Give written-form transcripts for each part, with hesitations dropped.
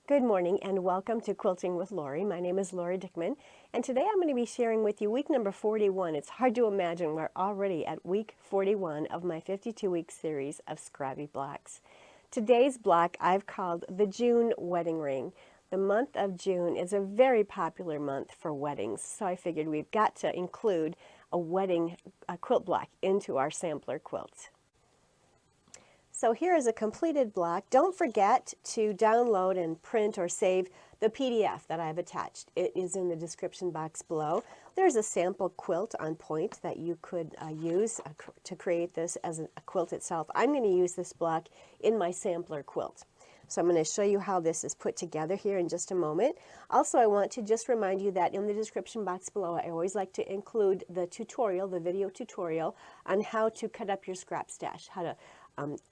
Good morning and welcome to Quilting with Lori. My name is Lori Dickman, and today I'm going to be sharing with you week number 41. It's hard to imagine we're already at week 41 of my 52-week series of Scrappy Blocks. Today's block I've called the June Wedding Ring. The month of June is a very popular month for weddings, so I figured we've got to include a quilt block into our sampler quilt. So here is a completed block. Don't forget to download and print or save the PDF that I've attached. It is in the description box below. There's a sample quilt on point that you could use to create this as a quilt itself. I'm going to use this block in my sampler quilt. So I'm going to show you how this is put together here in just a moment. Also, I want to just remind you that in the description box below, I always like to include the tutorial, the video tutorial on how to cut up your scrap stash, how to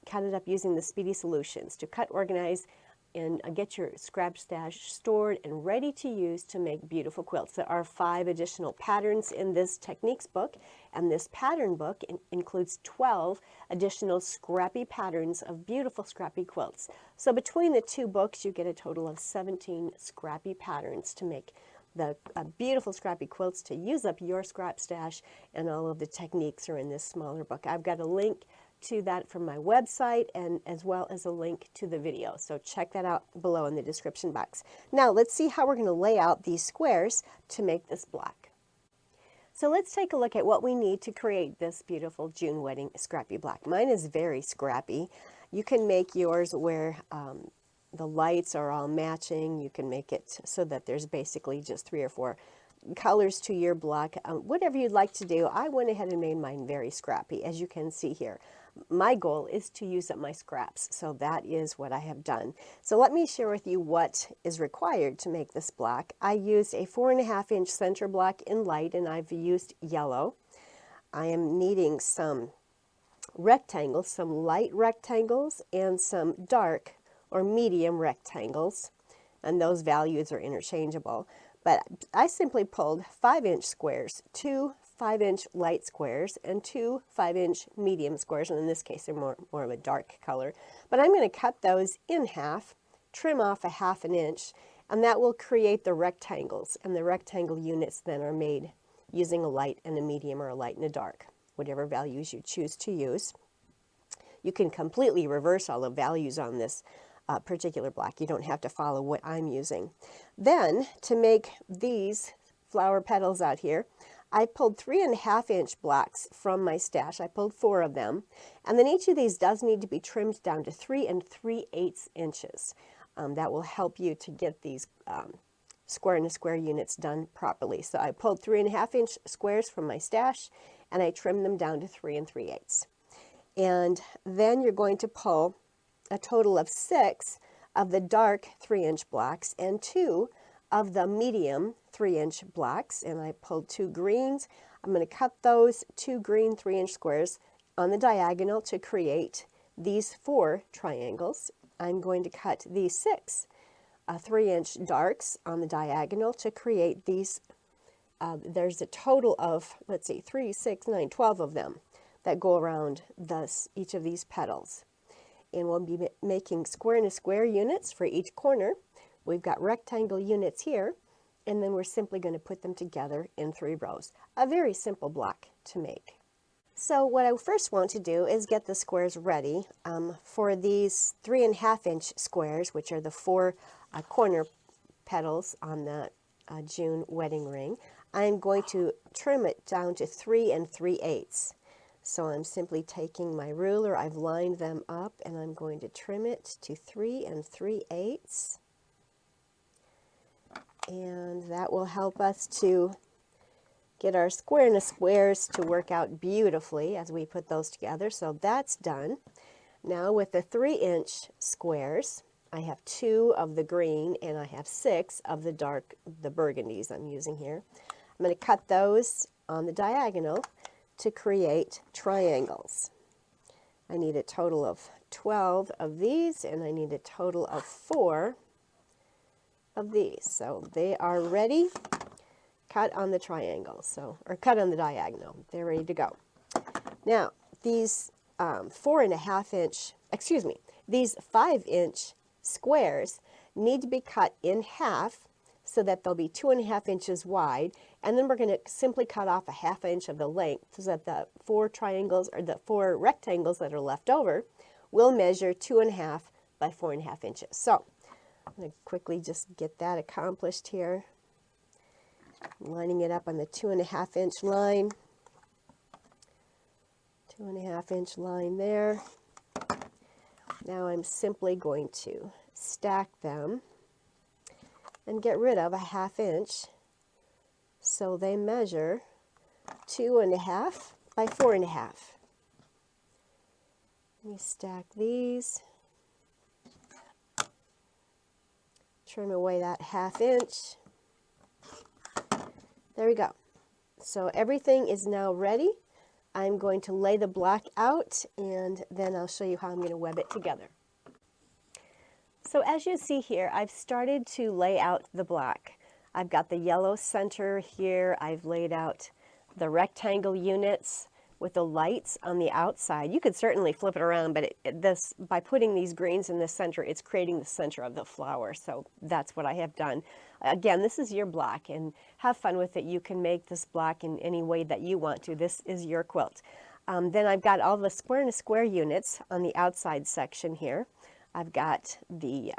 cut it up using the Speedy Solutions to cut, organize, and get your scrap stash stored and ready to use to make beautiful quilts. There are 5 additional patterns in this techniques book, and this pattern book includes 12 additional scrappy patterns of beautiful scrappy quilts. So between the 2 books, you get a total of 17 scrappy patterns to make the beautiful scrappy quilts to use up your scrap stash, and all of the techniques are in this smaller book. I've got a link to that from my website, and as well as a link to the video. So check that out below in the description box. Now let's see how we're going to lay out these squares to make this block. So let's take a look at what we need to create this beautiful June wedding scrappy block. Mine is very scrappy. You can make yours where the lights are all matching. You can make it so that there's basically just 3 or 4 colors to your block. Whatever you'd like to do. I went ahead and made mine very scrappy, as you can see here. My goal is to use up my scraps, so that is what I have done. So let me share with you what is required to make this block. I used a 4.5-inch center block in light, and I've used yellow. I am needing some rectangles, some light rectangles, and some dark or medium rectangles, and those values are interchangeable. But I simply pulled 5-inch squares, 2 5-inch light squares, and 2 5-inch medium squares, and in this case they're more of a dark color. But I'm going to cut those in half, trim off a 1/2 inch, and that will create the rectangles, and the rectangle units then are made using a light and a medium, or a light and a dark, whatever values you choose to use. You can completely reverse all the values on this particular block. You don't have to follow what I'm using. Then, to make these flower petals out here, I pulled 3.5-inch blocks from my stash. I pulled 4 of them. And then each of these does need to be trimmed down to 3 3/8 inches. That will help you to get these square and a square units done properly. So I pulled 3.5-inch squares from my stash, and I trimmed them down to 3 3/8. And then you're going to pull a total of 6 of the dark 3-inch blocks and 2 of the medium 3-inch blocks, and I pulled 2 greens. I'm going to cut those 2 green 3-inch squares on the diagonal to create these 4 triangles. I'm going to cut these 6 3-inch darks on the diagonal to create these. There's a total of, let's see, 3, 6, 9, 12 of them that go around each of these petals. And we'll be making square and a square units for each corner. We've got rectangle units here, and then we're simply going to put them together in 3 rows. A very simple block to make. So what I first want to do is get the squares ready. For these 3.5-inch squares, which are the 4 corner petals on the June wedding ring, I'm going to trim it down to 3 3/8. So I'm simply taking my ruler, I've lined them up, and I'm going to trim it to 3 3/8. And that will help us to get our square and the squares to work out beautifully as we put those together. So that's done. Now with the 3-inch squares, I have 2 of the green and I have 6 of the dark, the burgundies I'm using here. I'm going to cut those on the diagonal to create triangles. I need a total of 12 of these, and I need a total of 4 of these. So they are ready, cut on the triangle, or cut on the diagonal. They're ready to go. Now, these 4.5-inch, these 5-inch squares need to be cut in half so that they'll be 2.5 inches wide, and then we're going to simply cut off a 1/2 inch of the length so that the 4 triangles or the 4 rectangles that are left over will measure 2.5 by 4.5 inches. So I'm going to quickly just get that accomplished here. Lining it up on the 2.5 inch line. 2.5 inch line there. Now I'm simply going to stack them and get rid of a 1/2 inch so they measure 2.5 by 4.5. Let me stack these. Trim away that 1/2 inch. There we go. So everything is now ready. I'm going to lay the block out, and then I'll show you how I'm going to web it together. So as you see here, I've started to lay out the block. I've got the yellow center here. I've laid out the rectangle units with the lights on the outside. You could certainly flip it around, but by putting these greens in the center, it's creating the center of the flower. So that's what I have done. Again, this is your block, and have fun with it. You can make this block in any way that you want to. This is your quilt. Then I've got all the square and square units on the outside section here. I've got the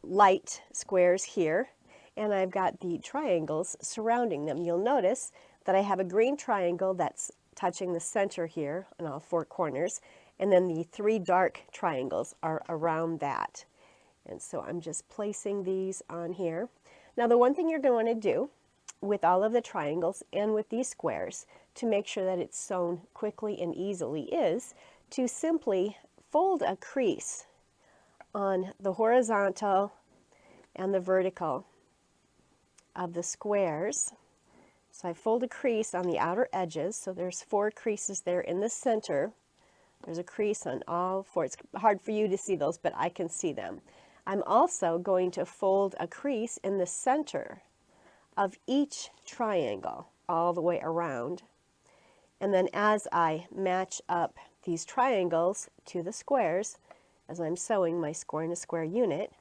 light squares here, and I've got the triangles surrounding them. You'll notice that I have a green triangle that's touching the center here on all 4 corners, and then the 3 dark triangles are around that. And so I'm just placing these on here. Now the one thing you're going to want to do with all of the triangles and with these squares to make sure that it's sewn quickly and easily is to simply fold a crease on the horizontal and the vertical of the squares. So I fold a crease on the outer edges, so there's 4 creases there in the center. There's a crease on all 4. It's hard for you to see those, but I can see them. I'm also going to fold a crease in the center of each triangle all the way around. And then as I match up these triangles to the squares, as I'm sewing my square and a square unit,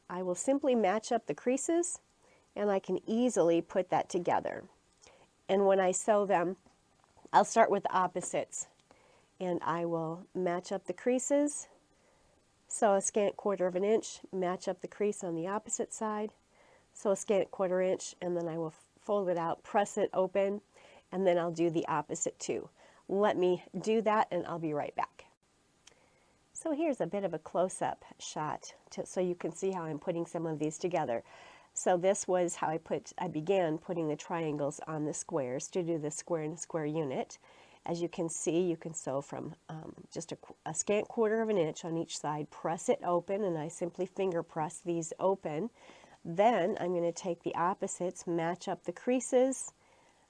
I will simply match up the creases, and I can easily put that together. And when I sew them, I'll start with the opposites, and I will match up the creases, sew a scant 1/4 inch, match up the crease on the opposite side, sew a scant 1/4 inch, and then I will fold it out, press it open, and then I'll do the opposite too. Let me do that, and I'll be right back. So here's a bit of a close-up shot so you can see how I'm putting some of these together. So this was how I began putting the triangles on the squares to do the square and square unit. As you can see, you can sew from just a scant 1/4 inch on each side, press it open, and I simply finger press these open. Then I'm going to take the opposites, match up the creases,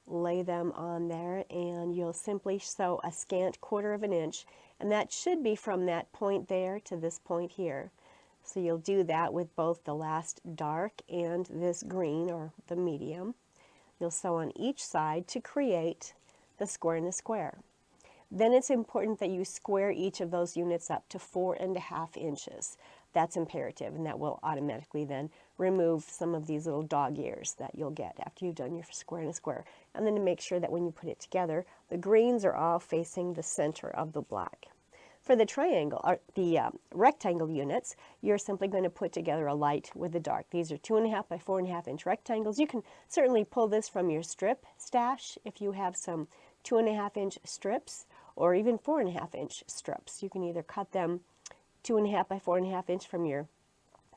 lay them on there, and you'll simply sew a scant 1/4 inch, and that should be from that point there to this point here. So you'll do that with both the last dark and this green, or the medium. You'll sew on each side to create the square and the square. Then it's important that you square each of those units up to 4.5 inches. That's imperative, and that will automatically then remove some of these little dog ears that you'll get after you've done your square and a square. And then to make sure that when you put it together, the greens are all facing the center of the block. For the triangle, or the rectangle units, you're simply going to put together a light with a dark. These are 2.5 by 4.5 inch rectangles. You can certainly pull this from your strip stash if you have some 2.5 inch strips, or even 4.5 inch strips. You can either cut them 2.5 by 4.5 inch from your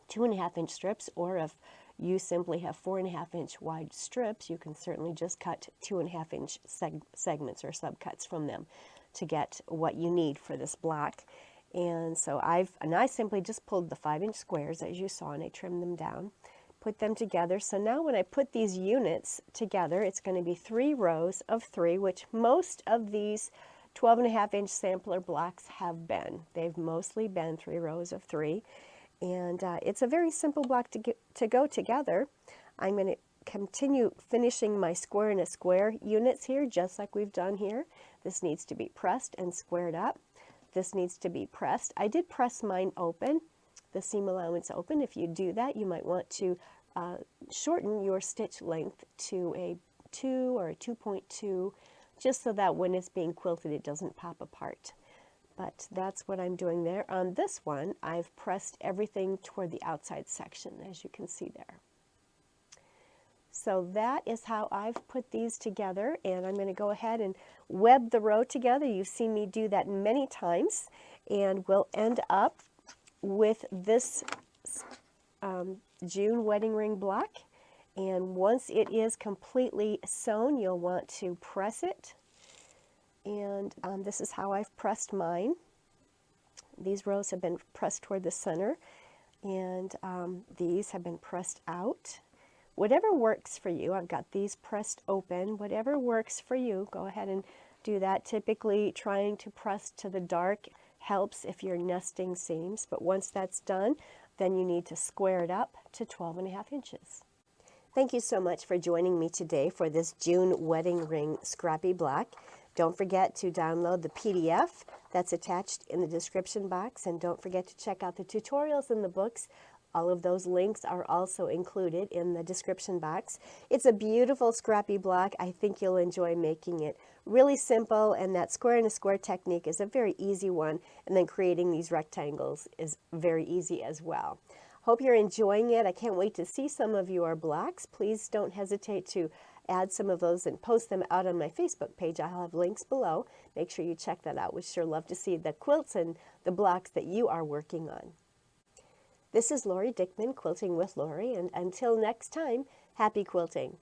2.5 inch strips, or if you simply have 4.5 inch wide strips, you can certainly just cut 2.5 inch segments or subcuts from them to get what you need for this block. And so I simply just pulled the 5-inch squares as you saw, and I trimmed them down, put them together. So now when I put these units together, it's going to be 3 rows of 3, which most of these 12.5 inch sampler blocks have been. They've mostly been 3 rows of 3, and it's a very simple block to go together. I'm going to continue finishing my square and a square units here, just like we've done here. This needs to be pressed and squared up. This needs to be pressed. I did press mine open. the seam allowance open. If you do that, you might want to shorten your stitch length to a 2 or a 2.2, just so that when it's being quilted it doesn't pop apart. But that's what I'm doing there. On this one, I've pressed everything toward the outside section, as you can see there. So that is how I've put these together, and I'm going to go ahead and web the row together. You've seen me do that many times, and we'll end up with this June wedding ring block. And once it is completely sewn, you'll want to press it. And this is how I've pressed mine. These rows have been pressed toward the center, and these have been pressed out. Whatever works for you. I've got these pressed open. Whatever works for you, go ahead and do that. Typically, trying to press to the dark helps if you're nesting seams, but once that's done, then you need to square it up to 12.5 inches. Thank you so much for joining me today for this June wedding ring scrappy block. Don't forget to download the PDF that's attached in the description box, and don't forget to check out the tutorials in the books. All of those links are also included in the description box. It's a beautiful scrappy block. I think you'll enjoy making it. Really simple, and that square in a square technique is a very easy one, and then creating these rectangles is very easy as well. Hope you're enjoying it. I can't wait to see some of your blocks. Please don't hesitate to add some of those and post them out on my Facebook page. I'll have links below. Make sure you check that out. We'd sure love to see the quilts and the blocks that you are working on. This is Lori Dickman, Quilting with Lori, and until next time, happy quilting.